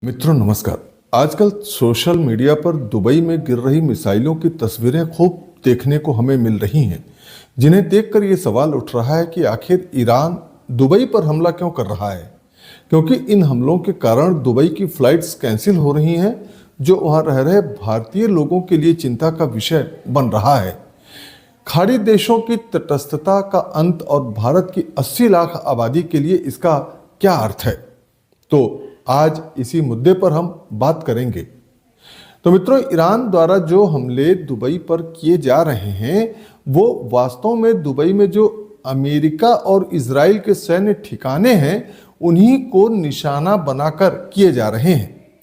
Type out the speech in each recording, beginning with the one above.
मित्रों नमस्कार। आजकल सोशल मीडिया पर दुबई में गिर रही मिसाइलों की तस्वीरें खूब देखने को हमें मिल रही हैं, जिन्हें देखकर ये सवाल उठ रहा है कि आखिर ईरान दुबई पर हमला क्यों कर रहा है। क्योंकि इन हमलों के कारण दुबई की फ्लाइट्स कैंसिल हो रही हैं, जो वहां रह रहे भारतीय लोगों के लिए चिंता का विषय बन रहा है। खाड़ी देशों की तटस्थता का अंत और भारत की 80 लाख आबादी के लिए इसका क्या अर्थ है, तो आज इसी मुद्दे पर हम बात करेंगे। तो मित्रों, ईरान द्वारा जो हमले दुबई पर किए जा रहे हैं वो वास्तव में दुबई में जो अमेरिका और इजराइल के सैन्य ठिकाने हैं उन्हीं को निशाना बनाकर किए जा रहे हैं।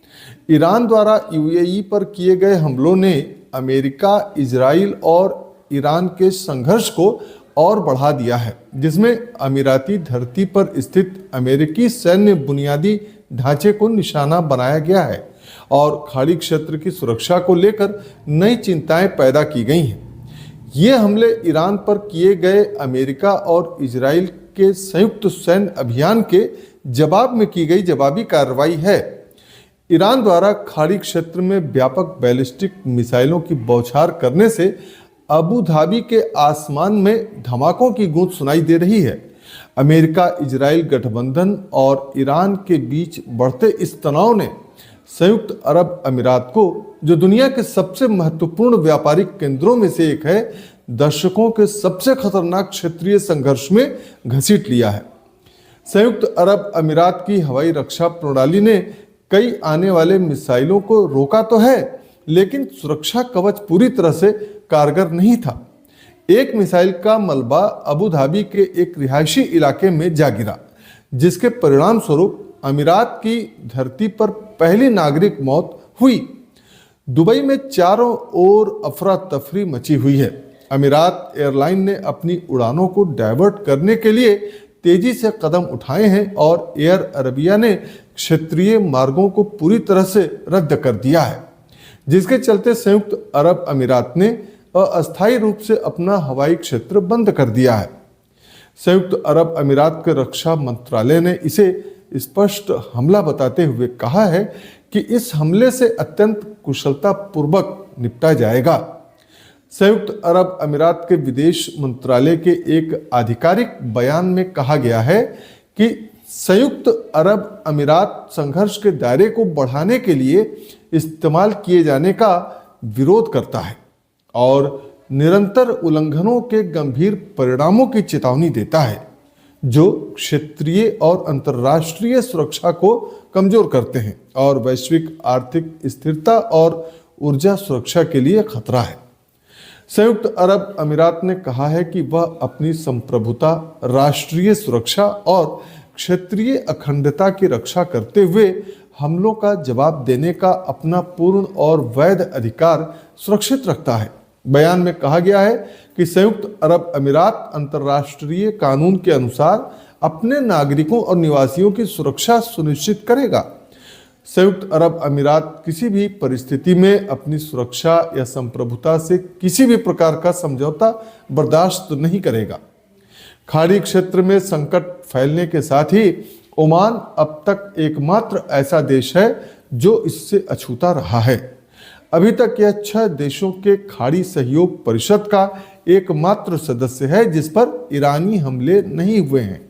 ईरान द्वारा यूएई पर किए गए हमलों ने अमेरिका, इजराइल और ईरान के संघर्ष को और बढ़ा दिया है, जिसमें अमीराती धरती पर स्थित अमेरिकी सैन्य बुनियादी ढांचे को निशाना बनाया गया है और खाड़ी क्षेत्र की सुरक्षा को लेकर नई चिंताएं पैदा की गई हैं। ये हमले ईरान पर किए गए अमेरिका और इजराइल के संयुक्त सैन्य अभियान के जवाब में की गई जवाबी कार्रवाई है। ईरान द्वारा खाड़ी क्षेत्र में व्यापक बैलिस्टिक मिसाइलों की बौछार करने से अबू धाबी के आसमान में धमाकों की गूंज सुनाई दे रही है। अमेरिका इजराइल गठबंधन और ईरान के बीच बढ़ते इस तनाव ने संयुक्त अरब अमीरात को, जो दुनिया के सबसे महत्वपूर्ण व्यापारिक केंद्रों में से एक है, दशकों के सबसे खतरनाक क्षेत्रीय संघर्ष में घसीट लिया है। संयुक्त अरब अमीरात की हवाई रक्षा प्रणाली ने कई आने वाले मिसाइलों को रोका तो है, लेकिन सुरक्षा कवच पूरी तरह से कारगर नहीं था। एक मिसाइल का मलबा अबू धाबी के एक रिहायशी इलाके में जा गिरा, जिसके परिणाम स्वरूप अमीरात की धरती पर पहली नागरिक मौत हुई। दुबई में चारों ओर अफरा तफरी मची हुई है। अमीरात एयरलाइन ने अपनी उड़ानों को डायवर्ट करने के लिए तेजी से कदम उठाए हैं और एयर अरबिया ने क्षेत्रीय मार्गों को पूरी तरह से रद्द कर दिया है, जिसके चलते संयुक्त अरब अमीरात ने अस्थायी रूप से अपना हवाई क्षेत्र बंद कर दिया है। संयुक्त अरब अमीरात के रक्षा मंत्रालय ने इसे स्पष्ट हमला बताते हुए कहा है कि इस हमले से अत्यंत कुशलतापूर्वक निपटा जाएगा। संयुक्त अरब अमीरात के विदेश मंत्रालय के एक आधिकारिक बयान में कहा गया है कि संयुक्त अरब अमीरात संघर्ष के दायरे को बढ़ाने के लिए इस्तेमाल किए जाने का विरोध करता है और निरंतर उल्लंघनों के गंभीर परिणामों की चेतावनी देता है, जो क्षेत्रीय और अंतर्राष्ट्रीय सुरक्षा को कमजोर करते हैं और वैश्विक आर्थिक स्थिरता और ऊर्जा सुरक्षा के लिए खतरा है। संयुक्त अरब अमीरात ने कहा है कि वह अपनी संप्रभुता, राष्ट्रीय सुरक्षा और क्षेत्रीय अखंडता की रक्षा करते हुए हमलों का जवाब देने का अपना पूर्ण और वैध अधिकार सुरक्षित रखता है। बयान में कहा गया है कि संयुक्त अरब अमीरात अंतर्राष्ट्रीय कानून के अनुसार अपने नागरिकों और निवासियों की सुरक्षा सुनिश्चित करेगा। संयुक्त अरब अमीरात किसी भी परिस्थिति में अपनी सुरक्षा या संप्रभुता से किसी भी प्रकार का समझौता बर्दाश्त नहीं करेगा। खाड़ी क्षेत्र में संकट फैलने के साथ ही ओमान अब तक एकमात्र ऐसा देश है जो इससे अछूता रहा है। अभी तक यह 6 देशों के खाड़ी सहयोग परिषद का एकमात्र सदस्य है जिस पर ईरानी हमले नहीं हुए हैं।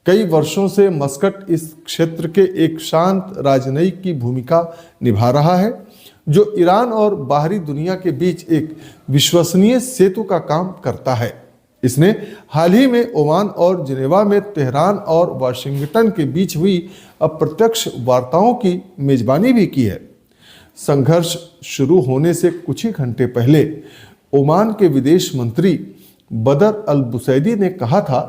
कई वर्षों से मस्कट इस क्षेत्र के एक शांत राजनयिक की भूमिका निभा रहा है, जो ईरान और बाहरी दुनिया के बीच एक विश्वसनीय सेतु का काम करता है। इसने हाल ही में ओमान और जिनेवा में तेहरान और वाशिंगटन के बीच हुई अप्रत्यक्ष वार्ताओं की मेजबानी भी की है। संघर्ष शुरू होने से कुछ ही घंटे पहले ओमान के विदेश मंत्री बदर अल बुसैदी ने कहा था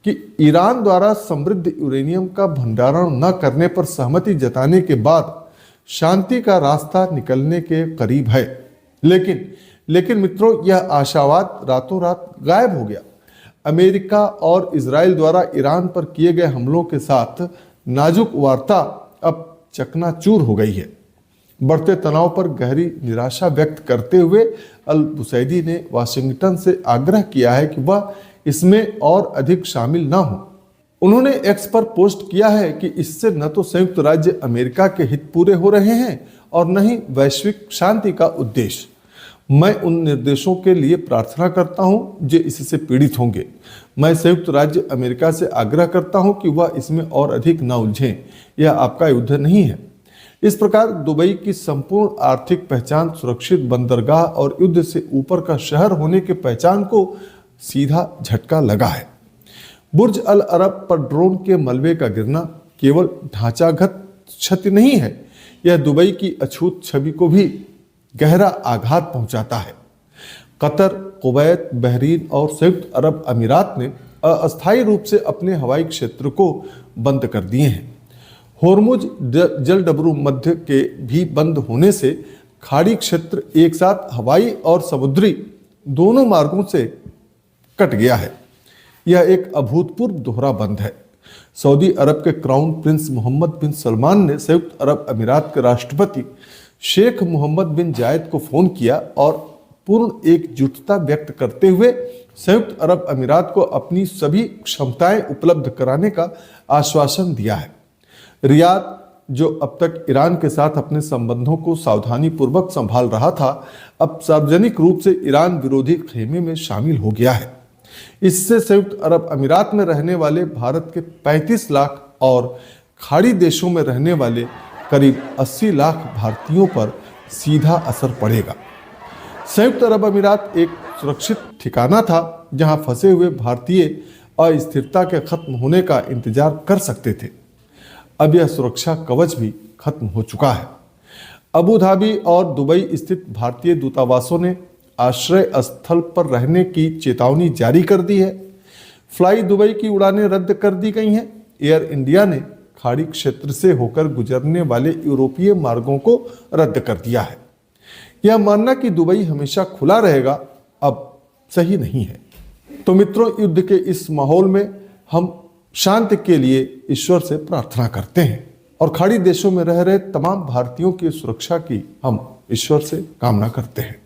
कि ईरान द्वारा समृद्ध यूरेनियम का भंडारण न करने पर सहमति जताने के बाद शांति का रास्ता निकलने के करीब है। लेकिन मित्रों, यह आशावाद रातों रात गायब हो गया। अमेरिका और इजराइल द्वारा ईरान पर किए गए हमलों के साथ नाजुक वार्ता अब चकनाचूर हो गई है। बढ़ते तनाव पर गहरी निराशा व्यक्त करते हुए अल बुसैदी ने वाशिंगटन से आग्रह किया है कि वह इसमें और अधिक शामिल न हो। उन्होंने एक्स पर पोस्ट किया है कि इससे न तो संयुक्त राज्य अमेरिका के हित पूरे हो रहे हैं और न ही वैश्विक शांति का उद्देश्य। मैं उन निर्देशों के लिए प्रार्थना करता हूं जो इससे पीड़ित होंगे। मैं संयुक्त राज्य अमेरिका से आग्रह करता हूं कि वह इसमें और अधिक न उलझें। यह आपका युद्ध नहीं है। इस प्रकार दुबई की संपूर्ण आर्थिक पहचान सुरक्षित बंदरगाह और युद्ध से ऊपर का शहर होने के पहचान को सीधा झटका लगा है। बुर्ज अल अरब पर ड्रोन के मलबे का गिरना केवल ढांचागत क्षति नहीं है, यह दुबई की अछूत छवि को भी गहरा आघात पहुंचाता है। कतर, कुवैत, बहरीन और संयुक्त अरब अमीरात ने अस्थायी रूप से अपने हवाई क्षेत्र को बंद कर दिए हैं। होर्मुज जलडबरू मध्य के भी बंद होने से खाड़ी क्षेत्र एक साथ हवाई और समुद्री दोनों मार्गों से कट गया है। यह एक अभूतपूर्व दोहरा बंद है। सऊदी अरब के क्राउन प्रिंस मोहम्मद बिन सलमान ने संयुक्त अरब अमीरात के राष्ट्रपति शेख मोहम्मद बिन जायद को फोन किया और पूर्ण एकजुटता व्यक्त करते हुए संयुक्त अरब अमीरात को अपनी सभी क्षमताएं उपलब्ध कराने का आश्वासन दिया है। रियाद, जो अब तक ईरान के साथ अपने संबंधों को सावधानीपूर्वक संभाल रहा था, अब सार्वजनिक रूप से ईरान विरोधी खेमे में शामिल हो गया है। इससे संयुक्त अरब अमीरात में रहने वाले भारत के 35 लाख और खाड़ी देशों में रहने वाले करीब 80 लाख भारतीयों पर सीधा असर पड़ेगा। संयुक्त अरब अमीरात एक सुरक्षित ठिकाना था जहां फंसे हुए भारतीय अस्थिरता के खत्म होने का इंतजार कर सकते थे। अब यह सुरक्षा कवच भी खत्म हो चुका है। अबू धाबी और दुबई स्थित भारतीय दूतावासों ने आश्रय स्थल पर रहने की चेतावनी जारी कर दी है। फ्लाई दुबई की उड़ानें रद्द कर दी गई हैं। एयर इंडिया ने खाड़ी क्षेत्र से होकर गुजरने वाले यूरोपीय मार्गों को रद्द कर दिया है। यह मानना कि दुबई हमेशा खुला रहेगा अब सही नहीं है। तो मित्रों, युद्ध के इस माहौल में हम शांति के लिए ईश्वर से प्रार्थना करते हैं और खाड़ी देशों में रह रहे तमाम भारतीयों की सुरक्षा की हम ईश्वर से कामना करते हैं।